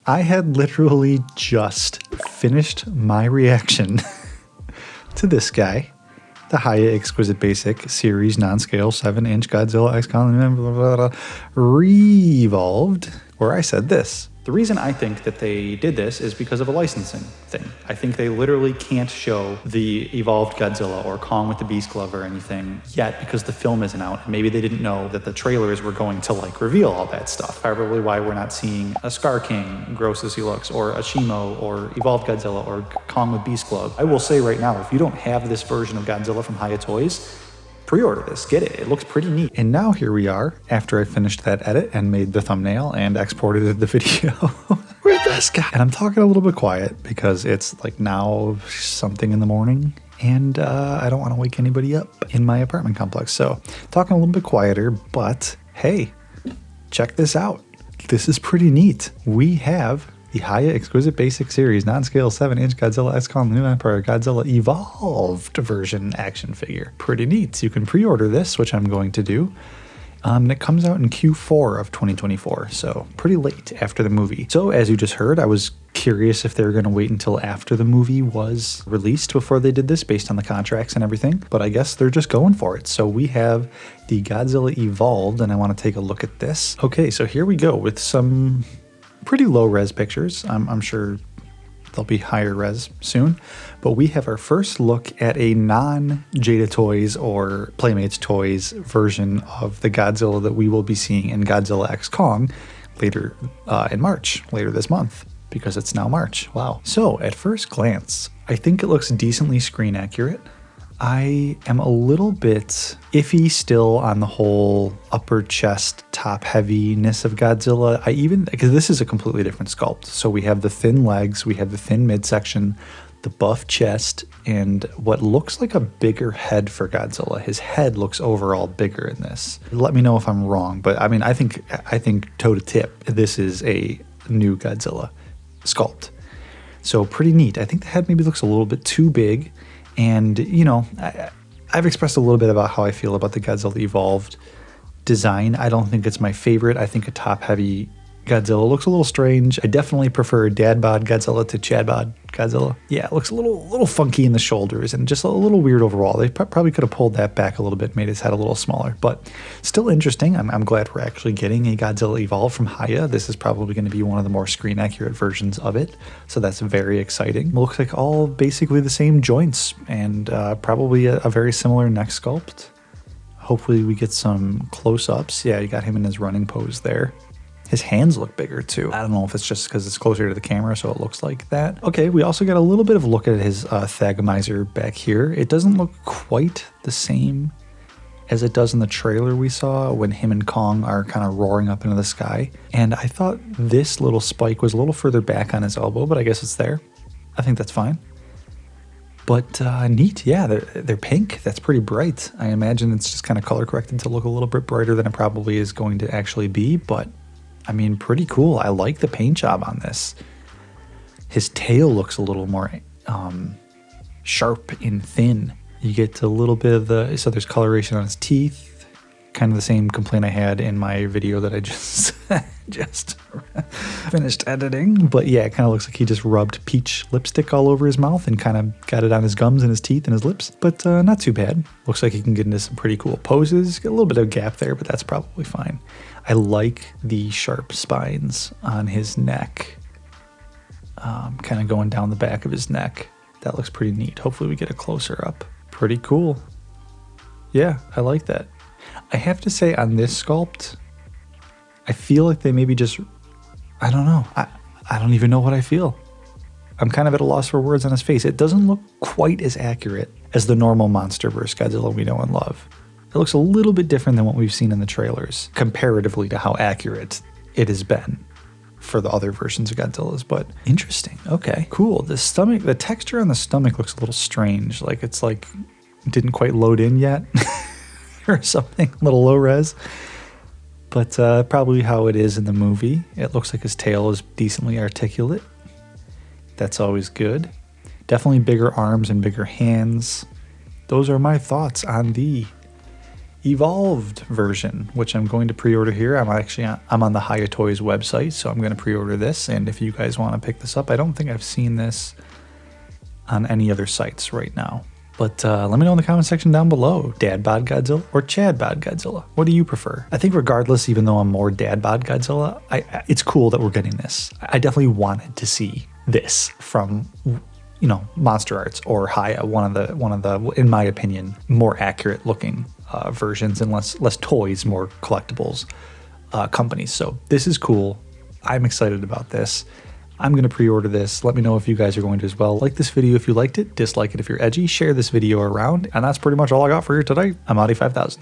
I had literally just finished my reaction to this guy, the Hiya Exquisite Basic Series Non-Scale 7-inch Godzilla X Kong Re-Evolved, where I said this. The reason I think that they did this is because of a licensing thing. I think they literally can't show the evolved Godzilla or Kong with the Beast Glove or anything yet because the film isn't out. Maybe they didn't know that the trailers were going to like reveal all that stuff. Probably why we're not seeing a Scar King, gross as he looks, or a Shimo, or evolved Godzilla, or Kong with Beast Glove. I will say right now, if you don't have this version of Godzilla from Hiya Toys, pre-order this, get it. It looks pretty neat. And now here we are, after I finished that edit and made the thumbnail and exported the video with this guy. And I'm talking a little bit quiet because it's like now something in the morning and I don't want to wake anybody up in my apartment complex. So talking a little bit quieter, but hey, check this out. This is pretty neat. We have the Hiya Exquisite Basic Series Non-Scale 7-inch Godzilla X Kong: The New Empire Godzilla Evolved version action figure. Pretty neat. You can pre-order this, which I'm going to do. And it comes out in Q4 of 2024, so pretty late after the movie. So as you just heard, I was curious if they were going to wait until after the movie was released before they did this based on the contracts and everything, but I guess they're just going for it. So we have the Godzilla Evolved, and I want to take a look at this. Okay, so here we go with some pretty low res pictures. I'm sure they'll be higher res soon, but we have our first look at a non-Jada Toys or Playmates Toys version of the Godzilla that we will be seeing in Godzilla X Kong later in March, later this month, because it's now March. Wow. So at first glance, I think it looks decently screen accurate. I am a little bit iffy still on the whole upper chest, top heaviness of Godzilla. Because this is a completely different sculpt. So we have the thin legs, we have the thin midsection, the buff chest, and what looks like a bigger head for Godzilla. His head looks overall bigger in this. Let me know if I'm wrong, but I mean, I think toe to tip, this is a new Godzilla sculpt. So pretty neat. I think the head maybe looks a little bit too big. And, you know, I've expressed a little bit about how I feel about the Godzilla Evolved design. I don't think it's my favorite. I think a top-heavy Godzilla looks a little strange. I definitely prefer dad bod Godzilla to Chad bod Godzilla. Yeah, it looks a little funky in the shoulders and just a little weird overall. They probably could have pulled that back a little bit, made his head a little smaller, but still interesting. I'm glad we're actually getting a Godzilla Evolved from Hiya. This is probably going to be one of the more screen accurate versions of it, so that's very exciting. It looks like all basically the same joints and probably a very similar neck sculpt. Hopefully we get some close-ups. Yeah, you got him in his running pose there. His hands look bigger too. I don't know if it's just because it's closer to the camera, so it looks like that. Okay, we also got a little bit of a look at his Thagomizer back here. It doesn't look quite the same as it does in the trailer we saw when him and Kong are kind of roaring up into the sky. And I thought this little spike was a little further back on his elbow, but I guess it's there. I think that's fine. But neat, yeah, they're pink. That's pretty bright. I imagine it's just kind of color corrected to look a little bit brighter than it probably is going to actually be, but I mean, pretty cool. I like the paint job on this. His tail looks a little more sharp and thin. You get a little bit of so there's coloration on his teeth. Kind of the same complaint I had in my video that I just finished editing. But yeah, it kind of looks like he just rubbed peach lipstick all over his mouth and kind of got it on his gums and his teeth and his lips. But not too bad. Looks like he can get into some pretty cool poses. Got a little bit of a gap there, but that's probably fine. I like the sharp spines on his neck, kind of going down the back of his neck. That looks pretty neat. Hopefully we get a closer up. Pretty cool. Yeah, I like that. I have to say on this sculpt, I feel like they maybe just, I don't know. I don't even know what I feel. I'm kind of at a loss for words on his face. It doesn't look quite as accurate as the normal MonsterVerse Godzilla we know and love. It looks a little bit different than what we've seen in the trailers, comparatively to how accurate it has been for the other versions of Godzilla's, but interesting. Okay, cool. The texture on the stomach looks a little strange, like it's like didn't quite load in yet or something, a little low res, but probably how it is in the movie. It looks like his tail is decently articulate. That's always good. Definitely bigger arms and bigger hands. Those are my thoughts on the Evolved version, which I'm going to pre-order here. I'm on the Hiya Toys website, so I'm going to pre-order this. And if you guys want to pick this up, I don't think I've seen this on any other sites right now. But let me know in the comment section down below, Dad Bod Godzilla or Chad Bod Godzilla? What do you prefer? I think regardless, even though I'm more Dad Bod Godzilla, it's cool that we're getting this. I definitely wanted to see this from, you know, Monster Arts or Hiya, one of the, in my opinion, more accurate looking versions and less toys, more collectibles companies. So this is cool. I'm excited about this. I'm going to pre-order this. Let me know if you guys are going to as well. Like this video if you liked it, dislike it if you're edgy, share this video around, and that's pretty much all I got for you today. I'm Audi 5000.